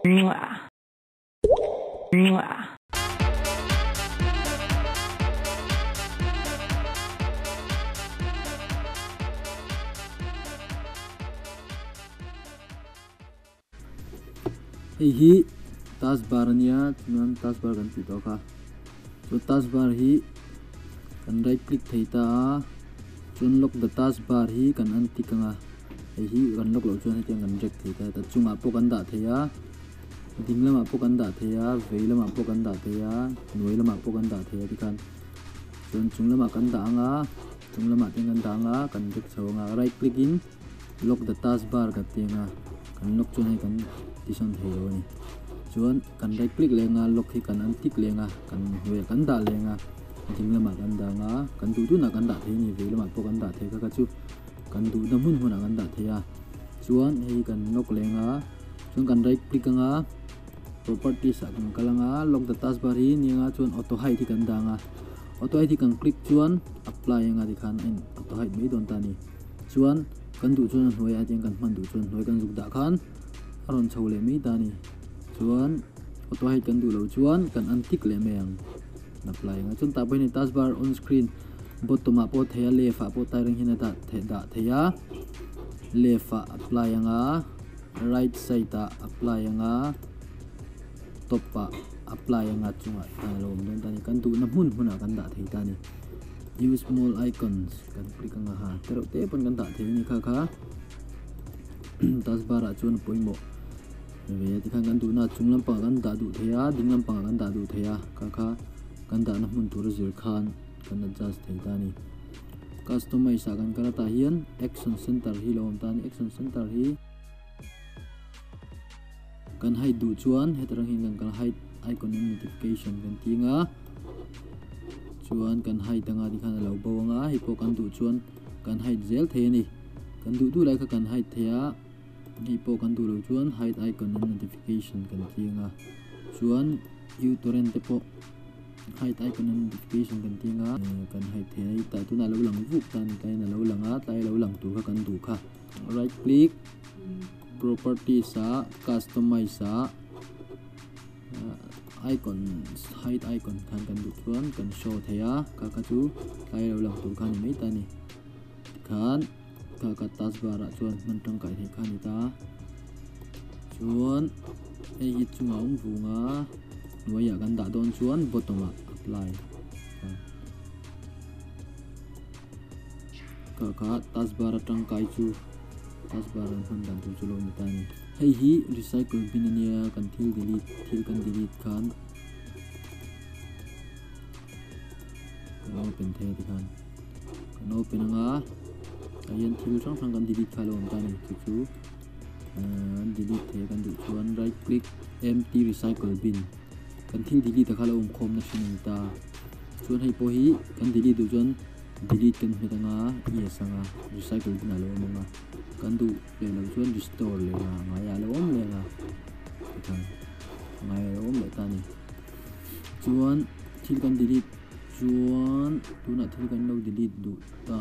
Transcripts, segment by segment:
hi taskbar nia chuan taskbar kan ti to kha so taskbar hi kan right click theita chuan lock the taskbar hi kan an tikanga hi kan lock lo chuan hetiang kan rek theita ta chunga po kan da theya dinglama po kan da theya veilama po kan da theya noilama po kan da theya tikhan chuan chunglama kan da anga chunglama teng kan da anga kan rek chhawanga right click in lock the taskbar ka tenga kan lock chuan hai kan tison thelo ni chuan kan right click lenga lock hi kan an tik lenga kan hwe kan da lenga dinglama kan da nga kan du na kan da the ni veilama po kan da the ka chu kan du na mun huna kan da theya chuan hei kan lock lenga chuan kan right click anga properties kan kalanga lock the taskbar hi ninga chuan auto hide hi kan da nga auto hide kan click chuan apply anga dikhan in auto hide mai don ta ni chuan kan du chuan hoi a teng kan man du chuan hoi kan zuk da khan aron chhole mai ta ni chuan auto hide kan du lo chuan kan an tik le meng apply anga chuan ta bai ni taskbar on screen bottom up po theya left po tai rang hina ta da theya left apply anga right side apply anga top apply anga chunga ta lawm don ta ni kan tu na mun huna kan da thei ta ni use small icons kan click anga ha tero te pon kan da thei ni kha taskbar a chuan poimo ve ti kan du na chunglam pa kan da du theya dinglam pa kan da du theya kha kan da na mun tur zir khan kan adjust thei ta ni customize kan kara ta hian action center hi lawm ta ni action center hi kan hide du chuan hetarang hin kan hide icon notification kan tinga chuan kan hide anga dikhan lo bawanga hi po kan du chuan kan hide zel the ni kan du lai kha kan hide theya hi po kan du lo chuan hide icon notification kan tinga chuan turin te po hide icon notification kan tinga kan hide the ta tu na lo lang vuk tan tai na lo langa tai lo lang tu kha kan du kha right click properties customize icon hide icon kan du chuan kan show theya ka chu tai lo lang tu khan mai ta ni khan ka taskbar a chuan man tangkai thei khan ni ta chuan ei hi chunga vunga noia kan da don chuan bottom apply ka taskbar tangkai chu taskbar han dan tu chulo mi ta ni hei hi recycle bin ania kan thil kan delete khan open the dikhan kan open anga ayan thil sang kan delete kha lawm ta ni chu delete the kan du chuan right click empty recycle bin kan thil delete kha lawm khom na shin ta chuan hei po hi kan delete du chuan delete kan hetanga yes anga recycle bin alo manga kan du le lo chuan restore le nga ya lawm le nga kan ngai lawm le ta ni chuan thil kan delete chuan tuna thil kan lo delete du ta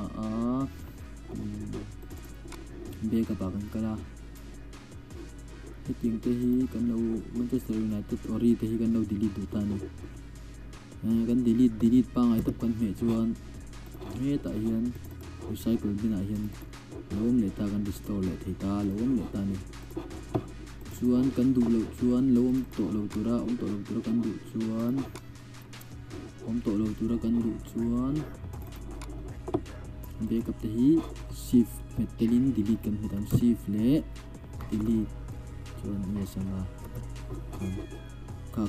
backup kan kala heting te hi kan lo Manchester United ori te hi kan lo delete du ta ni kan delete pa ngai tap kan me chuan he ta hian recycle bin a hian lawm le ta kan restore le thei ta lawm le ta ni chuan kan du lo chuan lawm to lo tura kan du chuan to lo tura kan du chuan backup te hi shift metelin delete kan hetam shift le delete chuan yes anga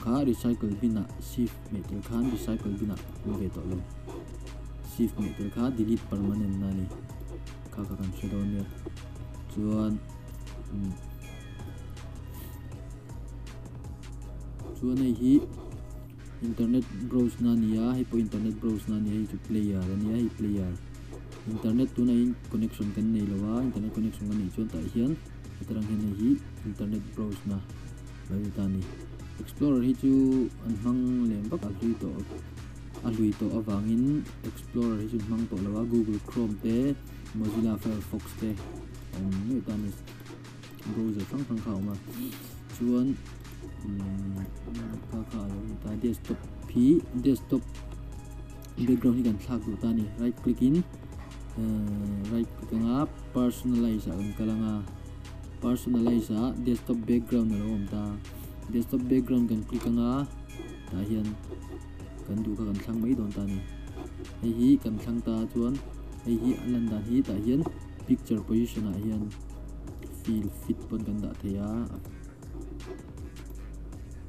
kha recycle bin a shift metel khan recycle bin a ve to lo shift metel kha delete permanent na ni kha kan shadow ne chuan nei hi internet browse na niya hi po internet browse na niya hi chu player ania hi player internet tu na in connection kan nei lawa internet connection kan nei chuan ta hian hetarang hin hi internet browse na lai ta ni explorer hi chu an hmang lem ba ka lui to awangin explorer hi chu hmang to lawa Google Chrome te Mozilla Firefox te nei ta ni browser sang khaw ma chuan kha lo ni ta desktop phi desktop background hi kan thlak du ta ni right click in right click anga personalize ang kalanga personalize desktop background na lawm ta desktop background kan click anga ta hian kan du ka kan thlang mai don ta ni hei hi kan thlang ta chuan hei hi landan hi ta hian picture position a hian fill fit pon kan da theya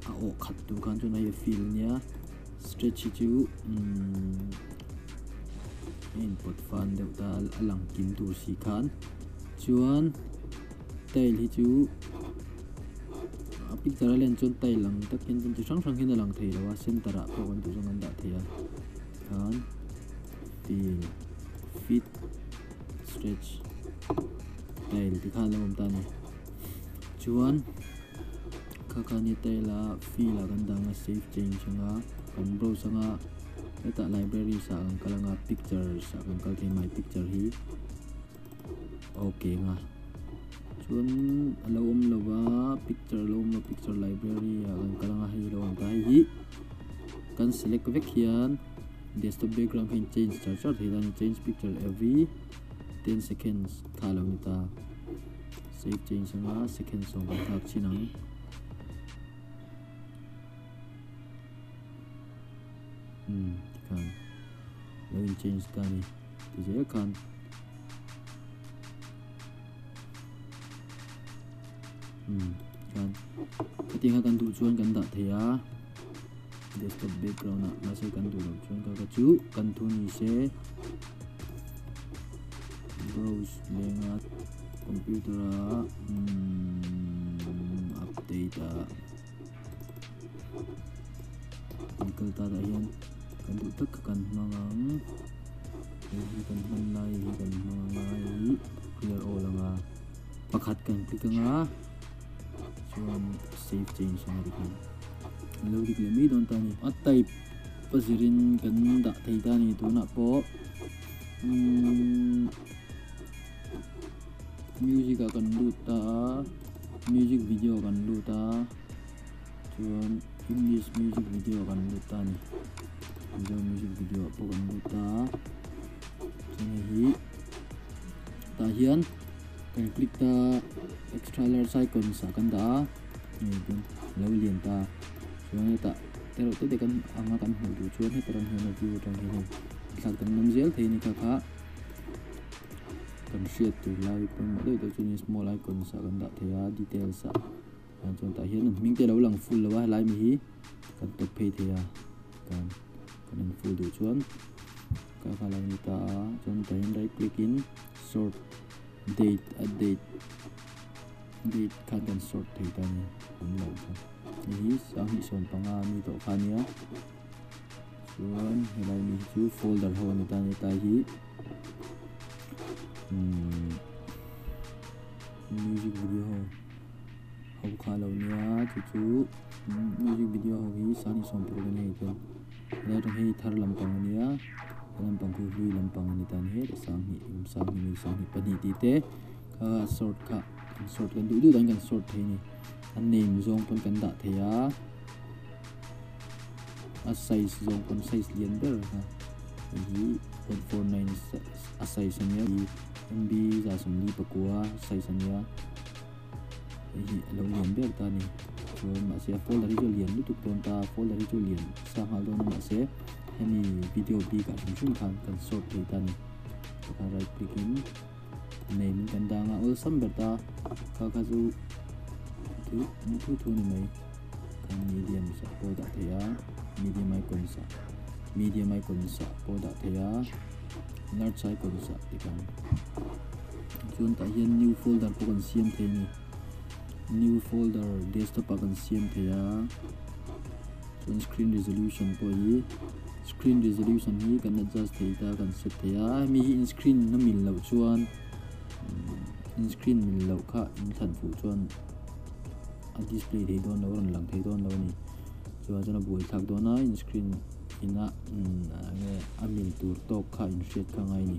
a o khat tu kan chu na hi fill nia stretch chu input fan deuh ta alang kim tur si khan chuan tail hi chu picture len chun tail lang takin chun sang sang hin lang thei lawa center a ko kan tu jong an da theya khan fill fit stretch tail ti khan lawm ta ni chuan kha ni taila fill a kan danga save change anga kan browse anga eta library sa ang kalanga pictures sa kan kal thei my picture hi okay nga chuan lawm lawa picture lawm lo picture library ang kalanga hi lawm ta hi kan select vek hian desktop background kan change char thei dan change picture every 10 seconds thalo ni ta save change anga second song kan thak chinang kan lawin change ta ni je kan kan ketika kan tu chuan kan da theya desktop background na mase kan tu lo chuan ka chu kan tu ni se browse lenga computer update kal ta da hian kan du tak kan mangang hi kan man lai hi kan mangai clear all anga pakhat kan click anga chuan save change anga dikan lo dik le mi don ta ni a type pasirin kan da thei ta ni tu na po music kan lu ta music video kan lu ta chuan English music video kan lu ta ni music video po kan lu ta chuan hi ta hian kan click ta extra large icon sa kan da ni dun lo lian ta chuan ta tero te kan anga kan hmu du chuan he tarang hian view tang hi thlak kan nam zel thei ni kha kan share tu lai pon ma dei chu ni small icon sa kan da theya details sa kan chuan ta hian hming te lo lang full lawa lai mi hi kan top phei theya kan full du chuan ka lang ni ta chuan ta hian right click in sort date kan sort thei ta ni lo kha hi sang hi son panga mi to khania chuan helai mi chu folder ho ni ta hi music video ho kha lo nia chu music video ho hi sani som pro ni to la to hi thar lam pang nia lam pang ku hlui lam pang ni tan he sang hi pani ti te kha sort kan du dan kan sort thei ni an name zong pon kan da theya a size zong pon size lian ber ha hi 0.49 a size ania MB za som ni pakua size ania hi lo lian ber ta ni so ma se folder hi lian lu tuk ton ta folder hi lian sa hal don ma se hani video bi ka sum kan sort thei ta ni ka right click in name kan da nga all sam ber ta ka zu tu ni mai kan medium sa po da theya medium icon sa po da theya large icon sa tikan chuan ta hian new folder po kan siam thei ni new folder desktop kan siam theya chuan screen resolution po hi kan adjust thei ta kan set theya mi in screen na min lo chuan in screen min lo kha in than fu chuan a display thei don lo ran lang thei don lo ni chuan chana bul thak dona in screen ina amin tur tok kha in set kha ngai ni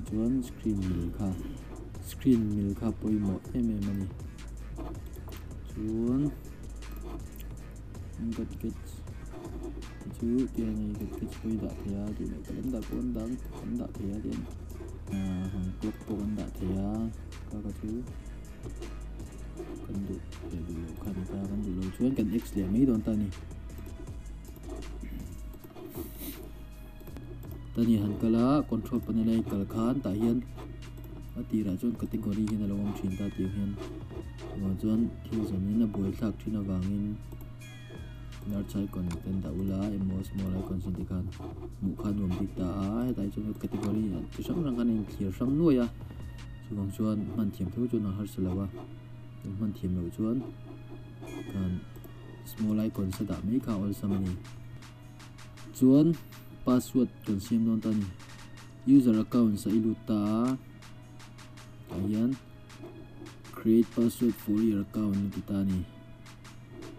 chuan screen mil kha poimo em ani chuan got gets chu tiang ni got gets poi da thia ti le kan da pon dang kan da thia den hang clock pon da thia ka chu kan du kan du lo chuan kan x le mai don ta ni tani han kala control panel ai kal khan ta hian atira chuan category hin lawm thin ta ti hian ma chuan thil zamin a boi thlak thin awangin large icon ten da ula emo small icon sin tikhan mu khan wam dik ta a hetai chuan category chi sang rang kan in clear sang nuaya chuwang chuan man thiam thu chuan a har salawa man thiam lo chuan kan small icon sa da mai kha all samani chuan password kan siam don tani user account sa iluta ayan create password for your account kitani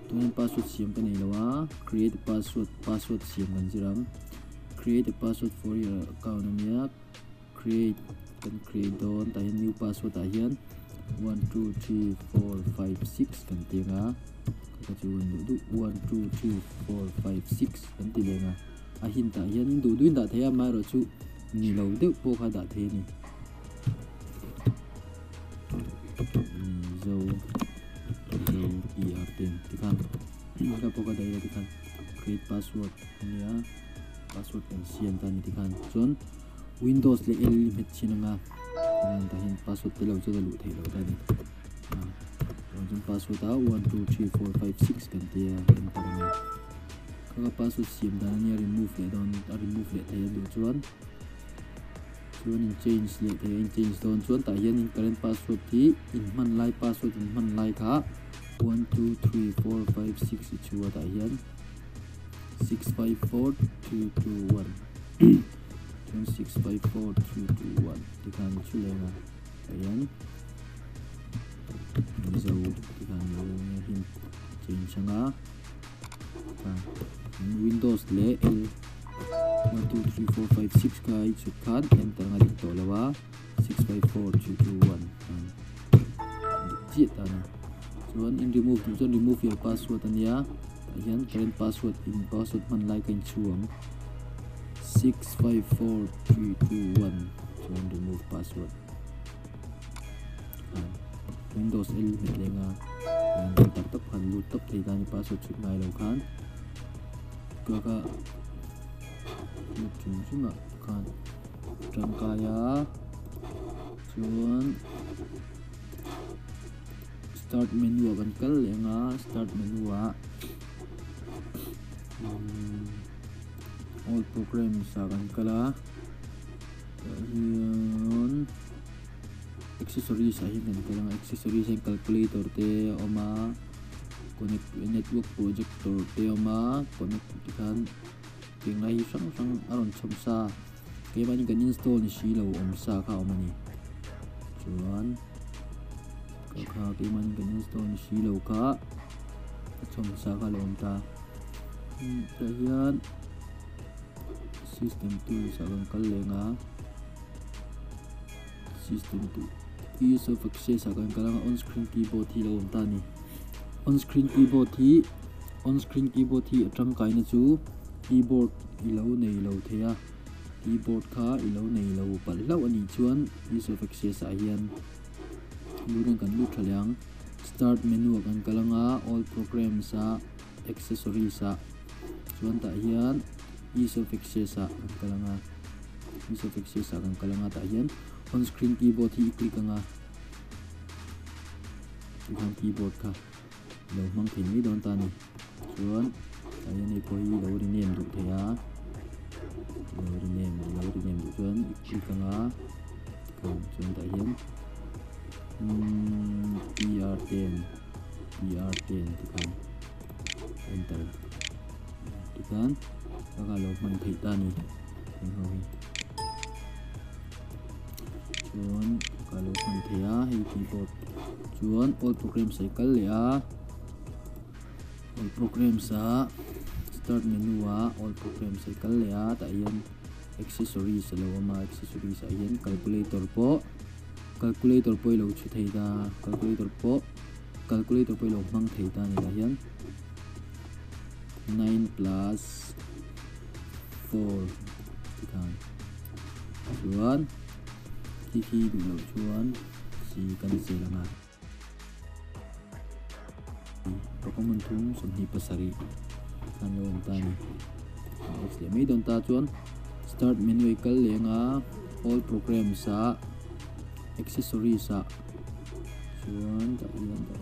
tuin password siam kan ilawa create password siam kan jiram create a password for your account amia create don ta new password ayan 1 2 3 4 5 6 kan tinga ka chuan du 1 2 3 4 5 6 kan tilenga ahin ta hian du duin da thaya ma ro chu ni lo de po kha da the ni Mizo ER10 tikhan ka po ka dai tikhan create password nia password kan sian ta ni tikhan chon Windows le L limit chinanga ta hin password te lo chu da lu thei lo ta ni chon password a 1 2 3 4 5 6 kan tia enter ni ka password siam da ni remove le don remove le thei du chuan in change le thei in change don chuan ta hian in current password hi in hman lai password in hman lai kha 1 2 3 4 5 6 chu ta hian 654221 chon 654221 tikhan chu lenga ayan Mizo tikhan lo hin change changa Windows le L 1 2 3 4 5 6 ka i chu khan enter nga dik to lawa 654221 chi ta na chuan in remove chu remove your password ania ayan current password in password man like in chuang 654321 chuan remove password Windows L limit lenga tap tap han lut tap thei ta ni password chu ngai lo khan ka chhunga khan tangkai chuan start menu kan kal lenga start menu all programs kan kala hian accessories ahin kan kala accessories and calculator te oma connect network projector te oma connect tikhan tingai sang aron chomsa ke mani kan install ni si lo om sa kha omani chuan ka ke mani kan install ni si lo ka chomsa kha lo om ta hian system tools kan kal lenga system tool ease of access kan kala on screen keyboard hi lo om ta ni on screen keyboard hi tangkai na chu keyboard ilo nei lo thea keyboard kha ilo nei lo pal lo ani chuan ease of access a hian luran kan lu thaliang start menu kan kalanga all programs a accessories a chuan ta hian ease of access a kan kalanga ease of access a kan kalanga ta hian on screen keyboard hi click anga kan keyboard kha lo mang thin mi don ta ni chuan ayan ai poi lo rename du thea lo rename du chuan click anga kan chuan ta hian PR10 tikhan enter tikhan ka lo man thei ta ni chuan ka lo man thea hi keyboard chuan all programs cycle le a all programs a start menu a all programs cycle le a ta hian accessories lawm accessories hian calculator po lo chu thei da calculator po lo hmang thei ta ni da hian 9 plus 4 tikhan chuan khi du lo chuan si kan se langa recommend thum somni pasari kan lo ta ni next le mai don ta chuan start menu kal lenga all programs a accessories a chuan ta hian ta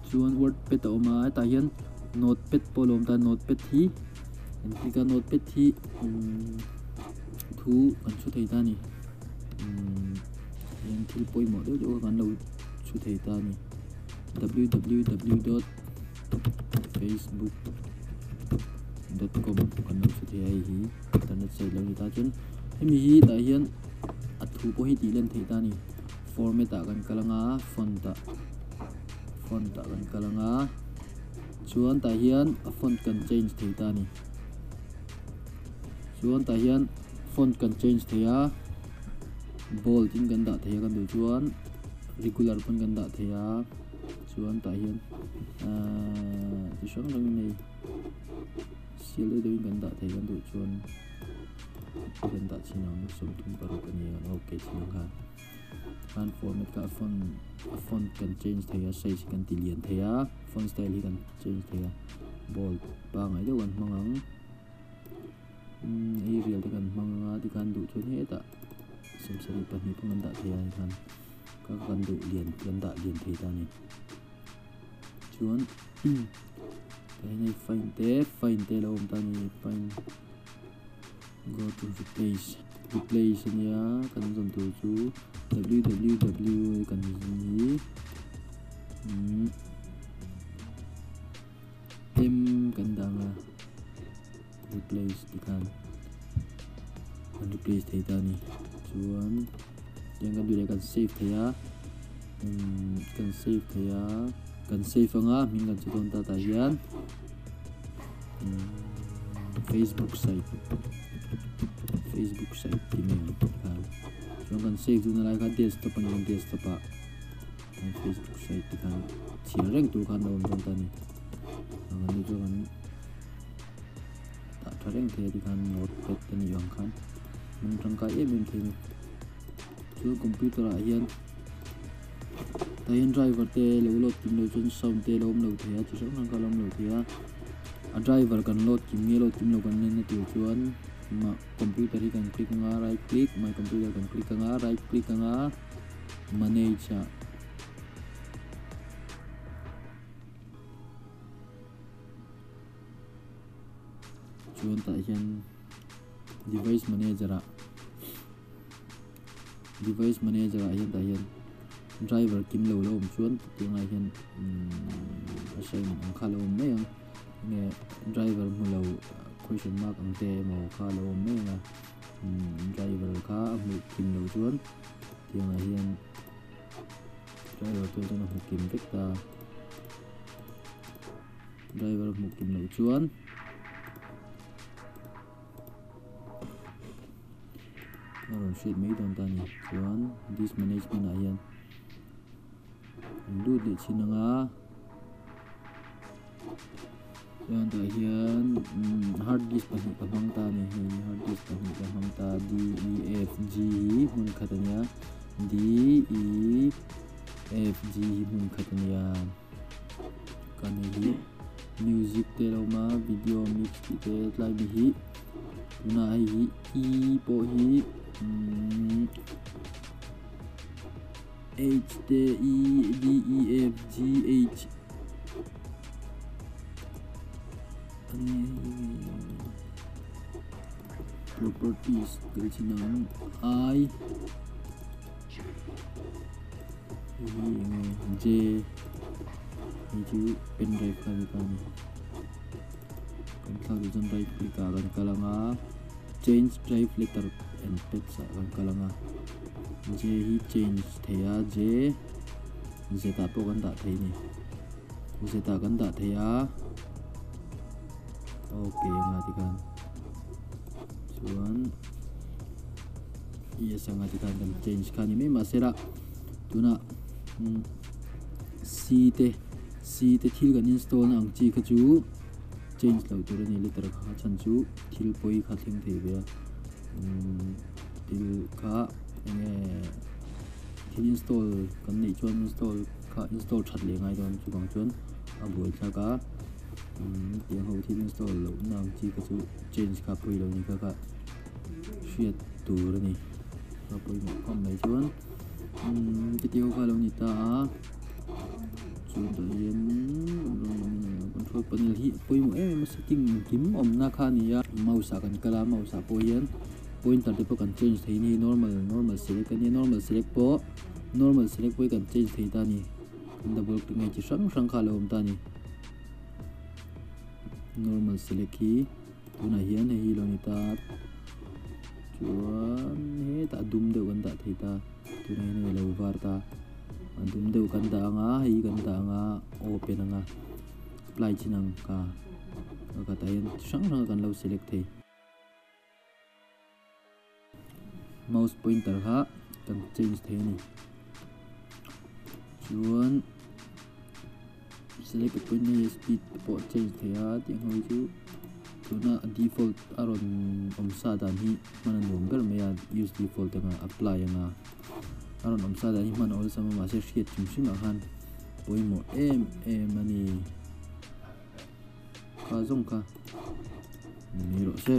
chuan wordpad a awma ta hian notepad polom ta notepad hi ka notepad hi thu kan chu thei ta ni hian thil poimo deuh kan lo chu thei ta ni www.facebook.com kan lo chu thei ai hi internet site lo ni ta chuan hemi hi ta hian a thu po hi ti len thei ta ni format a kan kalanga font a kan kalanga chuan ta hian a font kan change thei ta ni chuan ta hian font kan change theia bold in kan da theia kan du chuan regular pun kan da theia chuan ta hian ti sang lang nei sial do kan da thei kan du chuan kan da chinang som thum paru kan ni okay chinang kan format ka font kan change theia size kan ti lian theia font style hi kan change theia bold pa ngai do kan mangang Arial kan hmanga ti kan du chuan heta samsari pahnih kan da thei kan kan du lian kan da lian thei ta ni chuan ta nei fine te lawm ta ni fine go to replace nia kan zon tu chu www kan ni kan danga replace kan replace thei ta ni chuan yang kan du le kan save theia kan save anga min kan chu don ta ta hian Facebook site ti men kan chuan kan save tu na lai kha desktop an desktop a Facebook site ti kan thil reng tu kan lo don ta ni kan du chu kan thareng the di kan notepad tani yang kan mun tangkai em thing chu computer a hian ta hian driver te lo load kim lo chun sawm te lawm lo thea chu sang nang ka lawm lo thea a driver kan load kim lo kan nen na tu chuan ma computer hi kan click nga right click my computer kan click nga right click nga manage chuan ta hian device manager a hian ta hian driver kim lo lawm chuan tinga hian assign ang kha lawm mai ang nge driver mu lo question mark ang te mo kha lawm mai nga driver kha mu kim lo chuan tinga hian driver to na mu kim vek ta driver mu kim lo chuan Aron sheet mai don ta ni chuan this management a hian lu le chinanga chuan ta hian hard disk pahnih ka hmang ta ni hard disk pahnih ka hmang ta DEFG mun khatania DEFG mun khatania kan hi music te lawma video mix te tlai bi hi na hi po hi H T E D E F G H properties kalchinang I J itu pen drive kan kan kalau jan right click kan kalanga change drive letter and text kan kalanga J hi change theya J zeta po kan da thei ni zeta kan da thei a okay nga ti kan chuan yes anga ti kan change khan ni me ma sera tuna c te thil kan install na ang chi kha chu change lo tur ni liter kha chan chu thil poi kha thing thei be thil kha nge thil install kan nei chuan install that le ngai don chu bang chuan a boi thaka tiang ho thil install lo na ang chi kha chu change kha poi lo ni kha hriat tur ni kha poi mo kham mai chuan cái tiêu kha lo ni ta chuan to yen control panel hi poi mo em setting kim om na kha ni ya mouse kan kala mouse po yen pointer te po kan change thei ni normal select kan ni normal select poi kan change thei ta ni double click ngai chi sang kha lo om ta ni normal select hi tuna hian hi lo ni ta chuan he ta dum de kan da thei ta tuna ne lo var ta dum de kan da nga hi kan da nga open nga apply chinang ka ta hian sang kan lo select thei mouse pointer ha kan change thei ni chuan select point ni speed po change thei a tiang hoi chu tuna default aron omsa dan hi mana nom ber me ya use default nga apply nga aron omsa dan hi man all sama ma se hriat chim han poimo em ani kha zong kha ni ro se